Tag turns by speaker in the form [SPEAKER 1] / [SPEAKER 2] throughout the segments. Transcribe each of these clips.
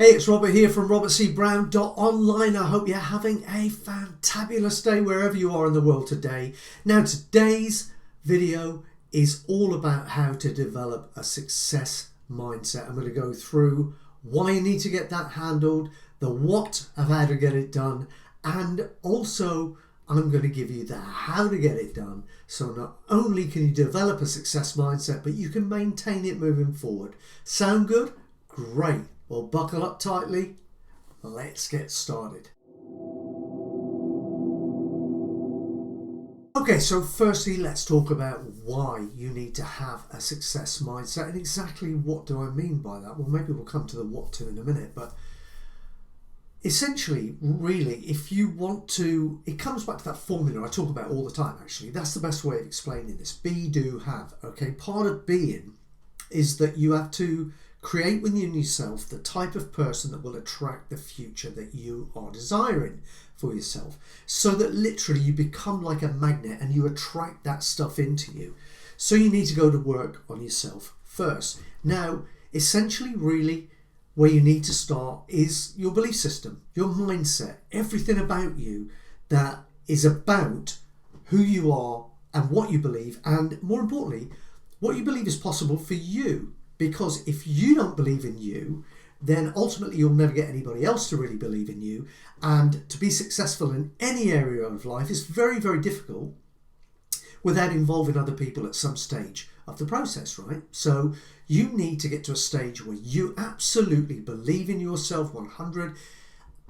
[SPEAKER 1] Hey, it's Robert here from robertcbrown.online. I hope you're having a fantabulous day wherever you are in the world today. Now, today's video is all about how to develop a success mindset. I'm going to go through why you need to get that handled, the what of how to get it done, and also I'm going to give you the how to get it done. So not only can you develop a success mindset, but you can maintain it moving forward. Sound good? Great. Well, buckle up tightly. Let's get started. Okay, so firstly, let's talk about why you need to have a success mindset and exactly what do I mean by that. Well, maybe we'll come to the what to in a minute, but essentially, really, if you want to, it comes back to that formula I talk about all the time, actually. That's the best way of explaining this. Be, do, have. Okay, part of being is that you have to create within yourself the type of person that will attract the future that you are desiring for yourself, so that literally you become like a magnet and you attract that stuff into you. So you need to go to work on yourself first. Now, essentially, really, where you need to start is your belief system, your mindset, everything about you that is about who you are and what you believe, and more importantly, what you believe is possible for you. Because if you don't believe in you, then ultimately you'll never get anybody else to really believe in you. And to be successful in any area of life is very, very difficult without involving other people at some stage of the process, right? So you need to get to a stage where you absolutely believe in yourself 100%.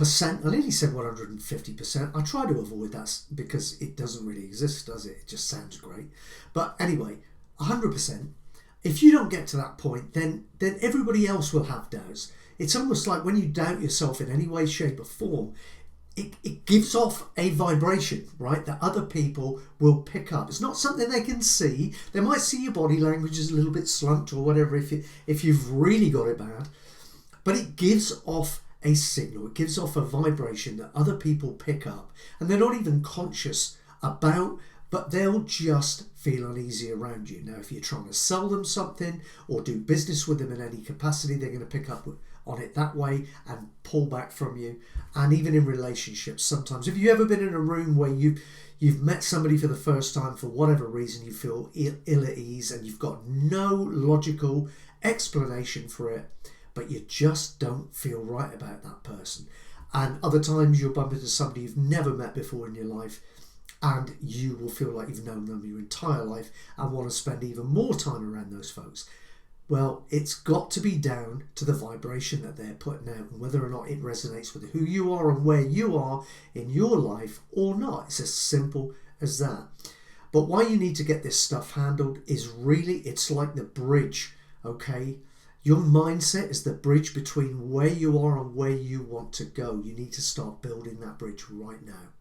[SPEAKER 1] I nearly said 150%. I try to avoid that because it doesn't really exist, does it? It just sounds great. But anyway, 100%. If you don't get to that point, then everybody else will have doubts. It's almost like when you doubt yourself in any way, shape or form, it gives off a vibration, right, that other people will pick up. It's not something they can see. They might see your body language is a little bit slumped or whatever if you've really got it bad. But it gives off a signal. It gives off a vibration that other people pick up. And they're not even conscious about, but they'll just feel uneasy around you. Now, if you're trying to sell them something or do business with them in any capacity, they're going to pick up on it that way and pull back from you. And even in relationships, sometimes, if you've ever been in a room where you've met somebody for the first time, for whatever reason, you feel ill at ease and you've got no logical explanation for it, but you just don't feel right about that person. And other times you'll bump into somebody you've never met before in your life, and you will feel like you've known them your entire life and want to spend even more time around those folks. Well, it's got to be down to the vibration that they're putting out and whether or not it resonates with who you are and where you are in your life or not. It's as simple as that. But why you need to get this stuff handled is really, it's like the bridge, okay? Your mindset is the bridge between where you are and where you want to go. You need to start building that bridge right now.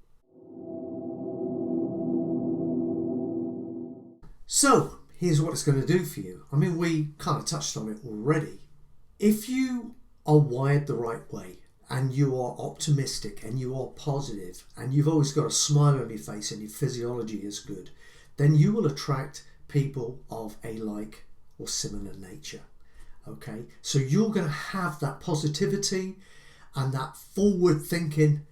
[SPEAKER 1] So, here's what it's going to do for you. I mean, we kind of touched on it already. If you are wired the right way and you are optimistic and you are positive and you've always got a smile on your face and your physiology is good, then you will attract people of a like or similar nature. Okay? So you're going to have that positivity and that forward thinking.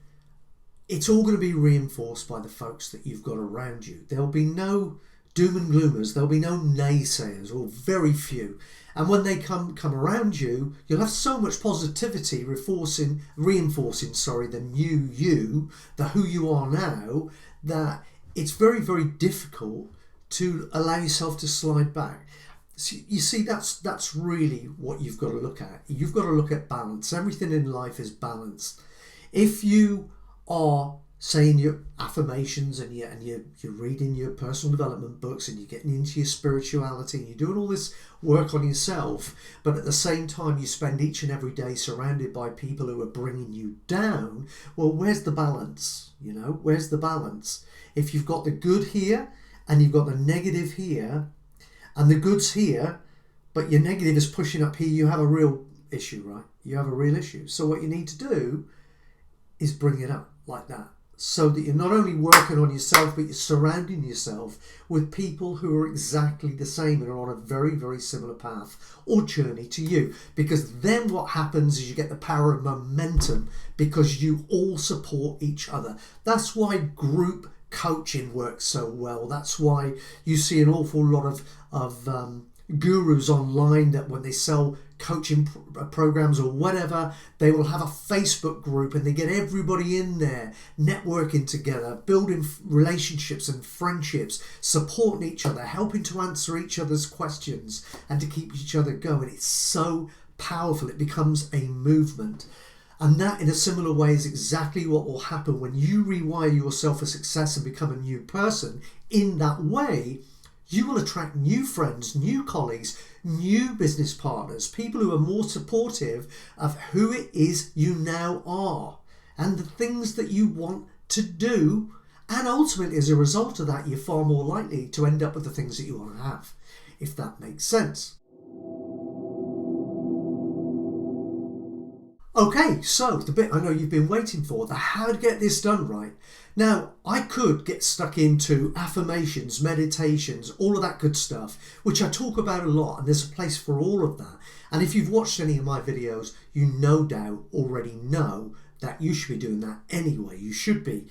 [SPEAKER 1] It's all going to be reinforced by the folks that you've got around you. There'll be no doom and gloomers, there'll be no naysayers, or very few. And when they come around you, you'll have so much positivity reinforcing the new you, the who you are now, that it's very, very difficult to allow yourself to slide back. So you see, that's really what you've got to look at. You've got to look at balance. Everything in life is balanced. If you are saying your affirmations and you're reading your personal development books and you're getting into your spirituality and you're doing all this work on yourself, but at the same time you spend each and every day surrounded by people who are bringing you down, well, where's the balance? You know, where's the balance? If you've got the good here and you've got the negative here and the good's here, but your negative is pushing up here, you have a real issue, right? You have a real issue. So what you need to do is bring it up like that. so that you're not only working on yourself, but you're surrounding yourself with people who are exactly the same and are on a very, very similar path or journey to you. Because then what happens is you get the power of momentum because you all support each other. That's why group coaching works so well. That's why you see an awful lot of gurus online that when they sell coaching programs or whatever, they will have a Facebook group and they get everybody in there networking together, building relationships and friendships, supporting each other, helping to answer each other's questions and to keep each other going. It's so powerful. It becomes a movement. And that, in a similar way, is exactly what will happen when you rewire yourself for success and become a new person. In that way, you will attract new friends, new colleagues, new business partners, people who are more supportive of who it is you now are and the things that you want to do. And ultimately, as a result of that, you're far more likely to end up with the things that you want to have, if that makes sense. Okay, so the bit I know you've been waiting for, the how to get this done right. Now, I could get stuck into affirmations, meditations, all of that good stuff, which I talk about a lot, and there's a place for all of that. And if you've watched any of my videos, you no doubt already know that you should be doing that anyway. You should be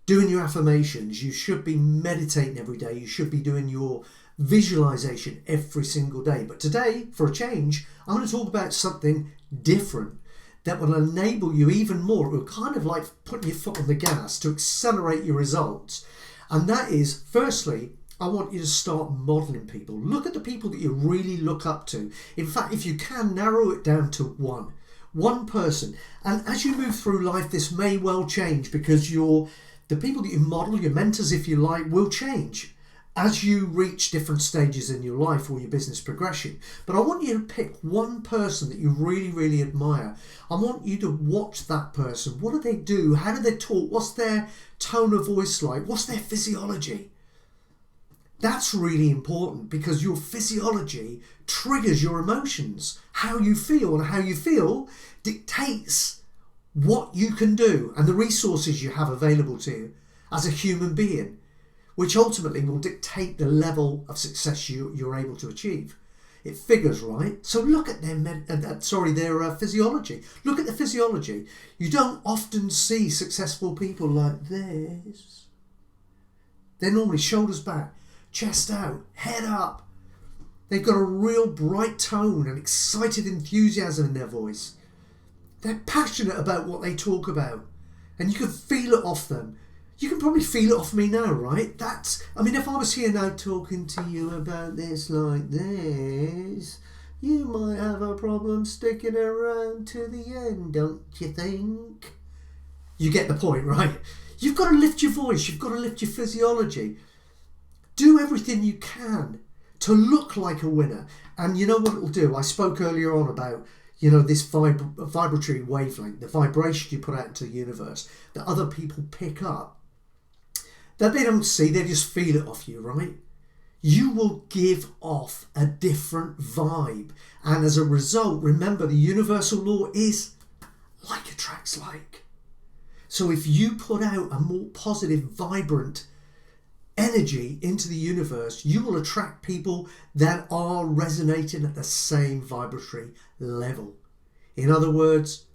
[SPEAKER 1] doing your affirmations, you should be meditating every day, you should be doing your visualization every single day. But today, for a change, I'm going to talk about something different that will enable you even more. It will kind of like putting your foot on the gas to accelerate your results. And that is, firstly, I want you to start modeling people. Look at the people that you really look up to. In fact, if you can, narrow it down to one person. And as you move through life, this may well change because the people that you model, your mentors, if you like, will change as you reach different stages in your life or your business progression. But I want you to pick one person that you really, really admire. I want you to watch that person. What do they do? How do they talk? What's their tone of voice like? What's their physiology? That's really important because your physiology triggers your emotions. How you feel, and how you feel dictates what you can do and the resources you have available to you as a human being, which ultimately will dictate the level of success you're able to achieve. It figures, right? So look at their physiology. Look at the physiology. You don't often see successful people like this. They're normally shoulders back, chest out, head up. They've got a real bright tone and excited enthusiasm in their voice. They're passionate about what they talk about, and you can feel it off them. You can probably feel it off me now, right? If I was here now talking to you about this like this, you might have a problem sticking around to the end, don't you think? You get the point, right? You've got to lift your voice. You've got to lift your physiology. Do everything you can to look like a winner. And you know what it'll do? I spoke earlier on about this vibratory wavelength, the vibration you put out into the universe that other people pick up, that they don't see, they just feel it off you, right? You will give off a different vibe. And as a result, remember, the universal law is like attracts like. So if you put out a more positive, vibrant energy into the universe, you will attract people that are resonating at the same vibratory level. In other words,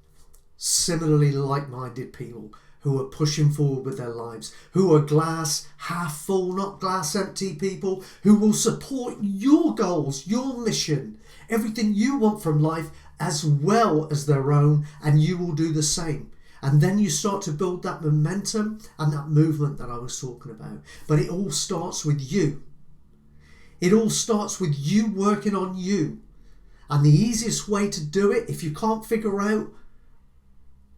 [SPEAKER 1] similarly like-minded people who are pushing forward with their lives, who are glass half full, not glass empty people, who will support your goals, your mission, everything you want from life as well as their own, and you will do the same. And then you start to build that momentum and that movement that I was talking about. But it all starts with you. It all starts with you working on you. And the easiest way to do it, if you can't figure out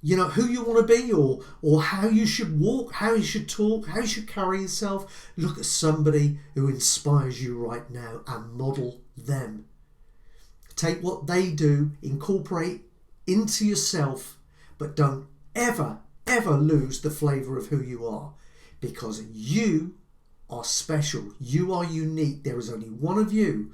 [SPEAKER 1] who you want to be or how you should walk, how you should talk, how you should carry yourself, look at somebody who inspires you right now and model them. Take what they do, incorporate into yourself, but don't ever lose the flavour of who you are, because you are special. You are unique. There is only one of you,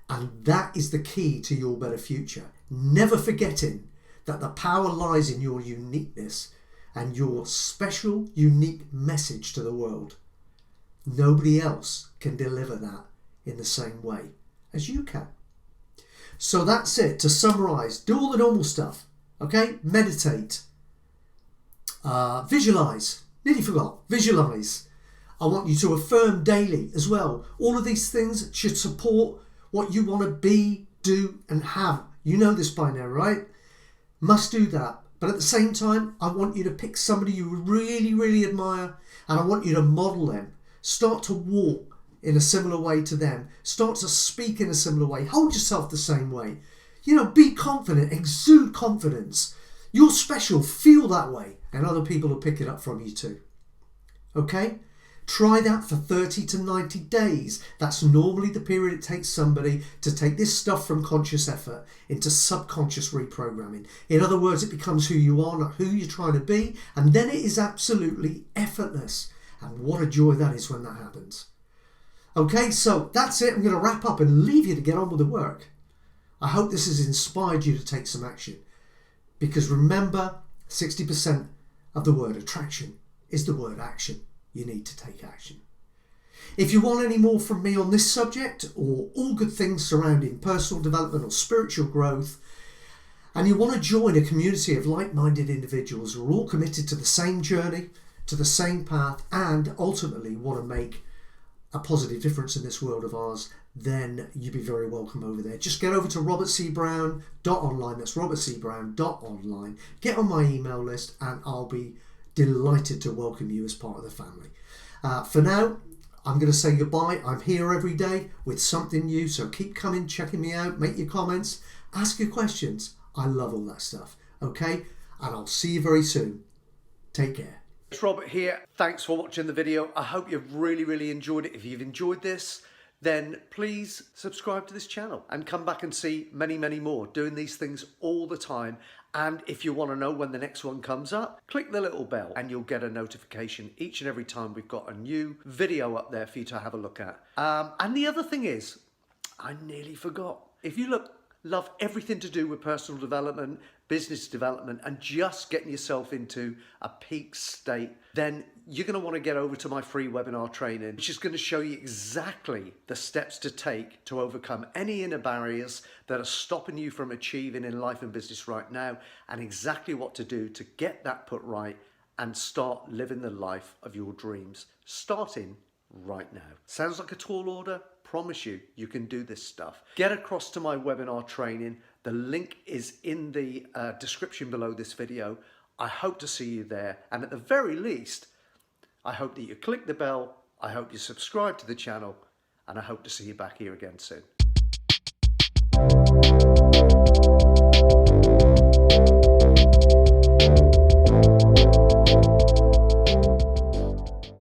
[SPEAKER 1] and that is the key to your better future. Never forgetting that the power lies in your uniqueness and your special, unique message to the world. Nobody else can deliver that in the same way as you can. So that's it. To summarize, do all the normal stuff. Okay? Meditate. Visualize. Nearly forgot. Visualize. I want you to affirm daily as well. All of these things should support what you want to be, do, and have. You know this by now, right? Must do that. But at the same time, I want you to pick somebody you really, really admire, and I want you to model them. Start to walk in a similar way to them. Start to speak in a similar way. Hold yourself the same way. You know, be confident. Exude confidence. You're special. Feel that way. And other people will pick it up from you too. Okay? Try that for 30 to 90 days. That's normally the period it takes somebody to take this stuff from conscious effort into subconscious reprogramming. In other words, it becomes who you are, not who you're trying to be. And then it is absolutely effortless. And what a joy that is when that happens. Okay, so that's it. I'm going to wrap up and leave you to get on with the work. I hope this has inspired you to take some action. Because remember, 60% of the word attraction is the word action. You need to take action. If you want any more from me on this subject or all good things surrounding personal development or spiritual growth, and you want to join a community of like-minded individuals who are all committed to the same journey, to the same path, and ultimately want to make a positive difference in this world of ours, then you'd be very welcome over there. Just get over to robertcbrown.online. That's robertcbrown.online. Get on my email list and I'll be delighted to welcome you as part of the family. For now, I'm going to say goodbye. I'm here every day with something new, so keep coming, checking me out, make your comments, ask your questions. I love all that stuff. Okay? And I'll see you very soon. Take care. It's Robert here. Thanks for watching the video. I hope you've really enjoyed it. If you've enjoyed this, then please subscribe to this channel and come back and see many more. Doing these things all the time. And if you want to know when the next one comes up, click the little bell and you'll get a notification each and every time we've got a new video up there for you to have a look at. And the other thing is, I nearly forgot. If you love everything to do with personal development, business development, and just getting yourself into a peak state, then you're going to want to get over to my free webinar training, which is going to show you exactly the steps to take to overcome any inner barriers that are stopping you from achieving in life and business right now, and exactly what to do to get that put right and start living the life of your dreams, starting right now. Sounds like a tall order? Promise you, you can do this stuff. Get across to my webinar training. The link is in the description below this video. I hope to see you there. And at the very least, I hope that you click the bell. I hope you subscribe to the channel. And I hope to see you back here again soon.